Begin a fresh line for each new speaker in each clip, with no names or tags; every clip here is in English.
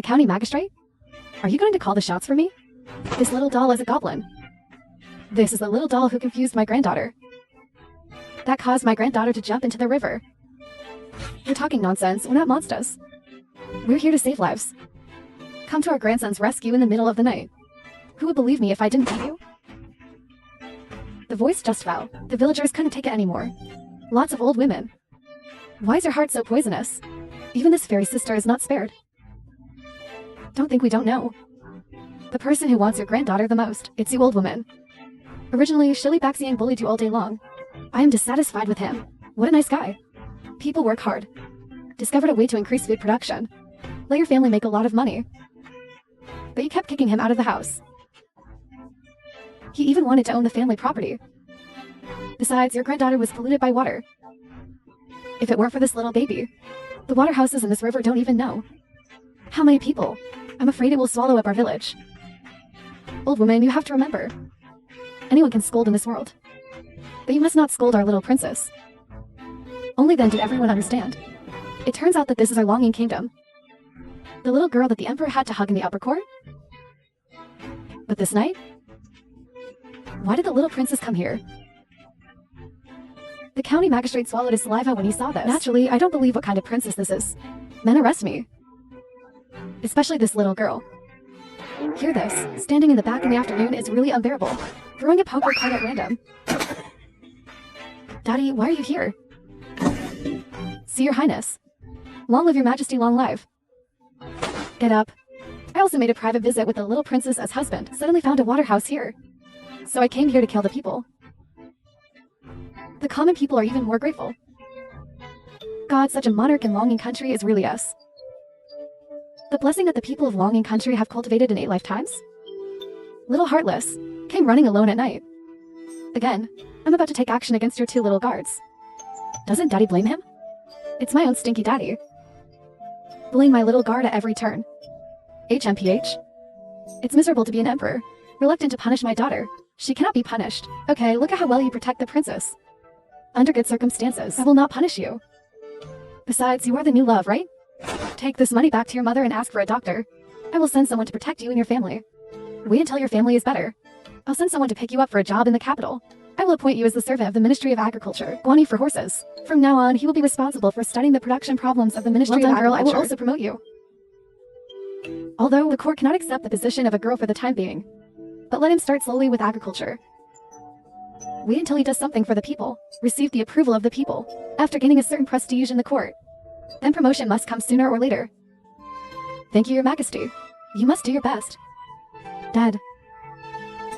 The county magistrate? Are you going to call the shots for me? This little doll is a goblin. This is the little doll who confused my granddaughter. That caused my granddaughter to jump into the river. You're talking nonsense, we're not monsters. We're here to save lives. Come to our grandson's rescue in the middle of the night. Who would believe me if I didn't beat you? The voice just fell. The villagers couldn't take it anymore. Lots of old women. Why is your heart so poisonous? Even this fairy sister is not spared. Don't think we don't know. The person who wants your granddaughter the most, it's you old woman. Originally, Shilly Baxiang bullied you all day long. I am dissatisfied with him. What a nice guy. People work hard. Discovered a way to increase food production. Let your family make a lot of money. But you kept kicking him out of the house. He even wanted to own the family property. Besides, your granddaughter was polluted by water. If it weren't for this little baby, the water houses in this river don't even know. How many people? I'm afraid it will swallow up our village. Old woman, you have to remember. Anyone can scold in this world. But you must not scold our little princess. Only then did everyone understand. It turns out that this is our longing kingdom. The little girl that the emperor had to hug in the upper court? But this night? Why did the little princess come here? The county magistrate swallowed his saliva when he saw this. Naturally, I don't believe what kind of princess this is. Men arrest me. Especially this little girl. Hear this. Standing in the back in the afternoon is really unbearable. Throwing a poker card at random. Daddy, why are you here? See, your highness. Long live your majesty, long live. Get up. I also made a private visit with the little princess as husband. Suddenly found a water house here. So I came here to kill the people. The common people are even more grateful. God, such a monarch and longing country is really us. The blessing that the people of longing country have cultivated in 8 lifetimes? Little heartless, came running alone at night. Again, I'm about to take action against your 2 little guards. Doesn't daddy blame him? It's my own stinky daddy. Bullying my little guard at every turn. HMPH? It's miserable to be an emperor, reluctant to punish my daughter. She cannot be punished. Okay, look at how well you protect the princess. Under good circumstances, I will not punish you. Besides, you are the new love, right? Take this money back to your mother and ask for a doctor. I will send someone to protect you and your family. Wait until your family is better. I'll send someone to pick you up for a job in the capital. I will appoint you as the servant of the Ministry of Agriculture, Guani for horses. From now on, he will be responsible for studying the production problems of the Ministry of Agriculture. I will also promote you. Although the court cannot accept the position of a girl for the time being. But let him start slowly with agriculture. Wait until he does something for the people, receive the approval of the people, after gaining a certain prestige in the court. Then promotion must come sooner or later. Thank you, your majesty. You must do your best. Dad.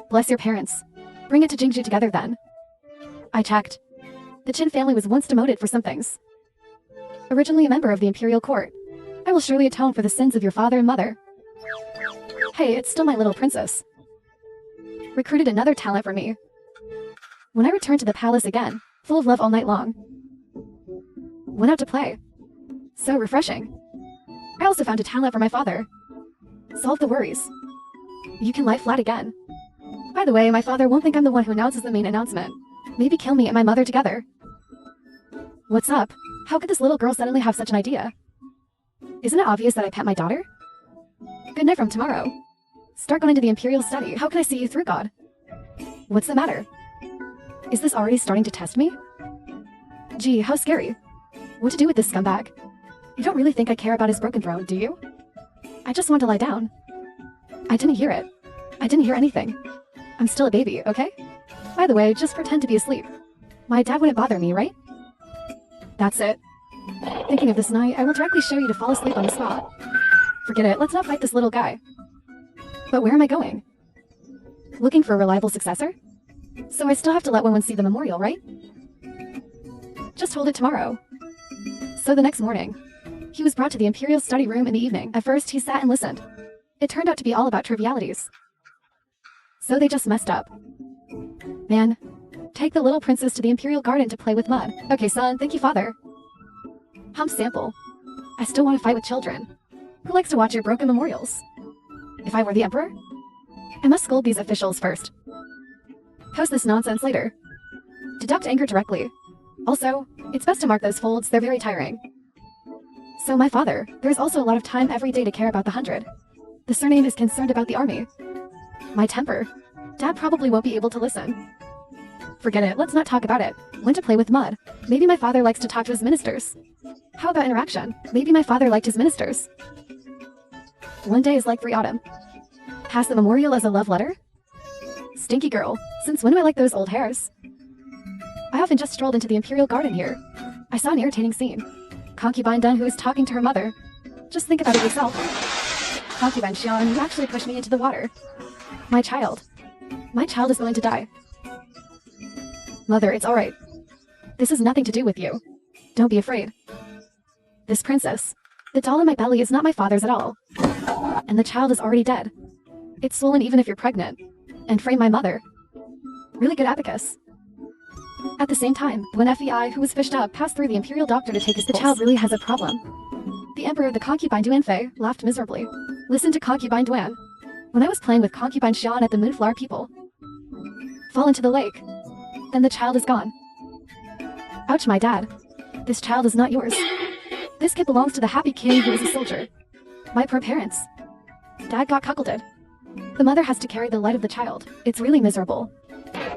Bless your parents. Bring it to Jingju together then. I checked. The Qin family was once demoted for some things. Originally a member of the imperial court. I will surely atone for the sins of your father and mother. Hey, it's still my little princess. Recruited another talent for me. When I returned to the palace again, full of love all night long. Went out to play. So refreshing. I also found a talent for my father. Solve the worries. You can lie flat again. By the way, my father won't think I'm the one who announces the main announcement. Maybe kill me and my mother together. What's up? How could this little girl suddenly have such an idea? Isn't it obvious that I pet my daughter? Good night from tomorrow. Start going to the imperial study. How can I see you through, God? What's the matter? Is this already starting to test me? Gee, how scary. What to do with this scumbag? You don't really think I care about his broken throne, do you? I just want to lie down. I didn't hear it. I didn't hear anything. I'm still a baby, okay? By the way, just pretend to be asleep. My dad wouldn't bother me, right? That's it. Thinking of this night, I will directly show you to fall asleep on the spot. Forget it, let's not fight this little guy. But where am I going? Looking for a reliable successor? So I still have to let Wenwen see the memorial, right? Just hold it tomorrow. So the next morning, he was brought to the imperial study room in the evening. At first, he sat and listened. It turned out to be all about trivialities. So they just messed up. Man, take the little princess to the imperial garden to play with mud. Okay, son, thank you, father. Hump sample. I still want to fight with children. Who likes to watch your broken memorials? If I were the emperor, I must scold these officials first. Post this nonsense later. Deduct anger directly. Also, it's best to mark those folds, they're very tiring. So my father, there's also a lot of time every day to care about the 100. The surname is concerned about the army. My temper. Dad probably won't be able to listen. Forget it, let's not talk about it. When to play with mud. Maybe my father likes to talk to his ministers. How about interaction? Maybe my father liked his ministers. One day is like 3 autumn. Pass the memorial as a love letter? Stinky girl, since when do I like those old hairs? I often just strolled into the Imperial Garden here. I saw an irritating scene. Concubine Dun who is talking to her mother. Just think about it yourself. Concubine Xian, you actually pushed me into the water. My child. My child is going to die. Mother, it's alright. This has nothing to do with you. Don't be afraid. This princess. The doll in my belly is not my father's at all. And the child is already dead. It's swollen even if you're pregnant. And frame my mother. Really good abacus. At the same time, when Fei, who was fished up, passed through the imperial doctor to take his pulse. The child really has a problem. The emperor, the concubine Duanfei, laughed miserably. Listen to concubine Duan. When I was playing with concubine Xian at the Moonflower People. Fall into the lake. Then the child is gone. Ouch, my dad. This child is not yours. This kid belongs to the happy king who is a soldier. My poor parents. Dad got cuckolded. The mother has to carry the light of the child. It's really miserable.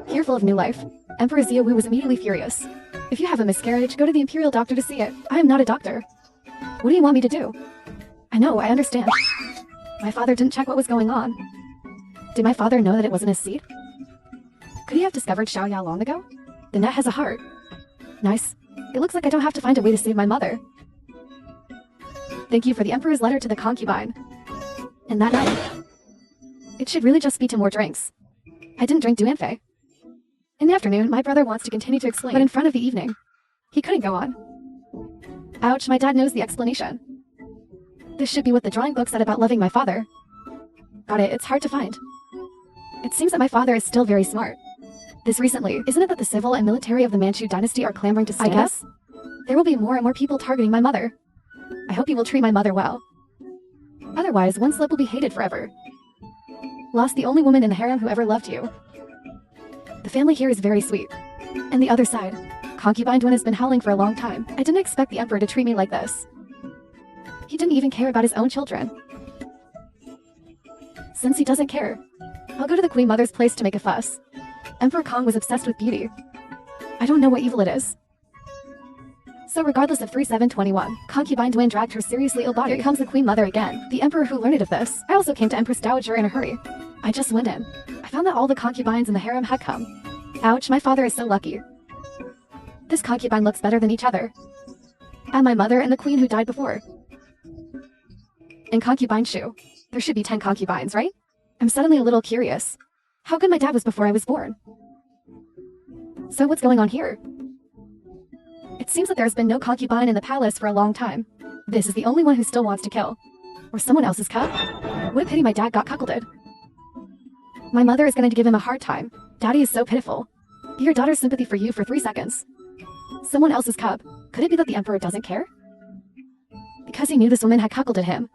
Fearful of new life, Emperor Xiaowu was immediately furious. If you have a miscarriage, go to the imperial doctor to see it. I am not a doctor. What do you want me to do? I know, I understand. My father didn't check what was going on. Did my father know that it wasn't his seed? Could he have discovered Xiao Yao long ago? The net has a heart. Nice. It looks like I don't have to find a way to save my mother. Thank you for the emperor's letter to the concubine. And that night, it should really just be 2 more drinks. I didn't drink Duanfei. In the afternoon, my brother wants to continue to explain, but in front of the evening, he couldn't go on. Ouch, my dad knows the explanation. This should be what the drawing book said about loving my father. Got it, it's hard to find. It seems that my father is still very smart. This recently, isn't it that the civil and military of the Manchu dynasty are clamoring to stand up? I guess. There will be more and more people targeting my mother. I hope you will treat my mother well. Otherwise, one slip will be hated forever. Lost the only woman in the harem who ever loved you. The family here is very sweet. And the other side, concubine Duan has been howling for a long time. I didn't expect the emperor to treat me like this. He didn't even care about his own children. Since he doesn't care, I'll go to the queen mother's place to make a fuss. Emperor Kong was obsessed with beauty. I don't know what evil it is. So regardless of 3721, concubine Duan dragged her seriously ill body. Here comes the queen mother again, the emperor who learned of this. I also came to Empress Dowager in a hurry. I just went in. I found that all the concubines in the harem had come. Ouch, my father is so lucky. This concubine looks better than each other. And my mother and the queen who died before. And concubine Shu. There should be 10 concubines, right? I'm suddenly a little curious. How good my dad was before I was born. So what's going on here? It seems that there's been no concubine in the palace for a long time. This is the only one who still wants to kill. Or someone else's cub? What a pity my dad got cuckolded. My mother is going to give him a hard time. Daddy is so pitiful. Be your daughter's sympathy for you for 3 seconds. Someone else's cub. Could it be that the emperor doesn't care? Because he knew this woman had cuckolded him,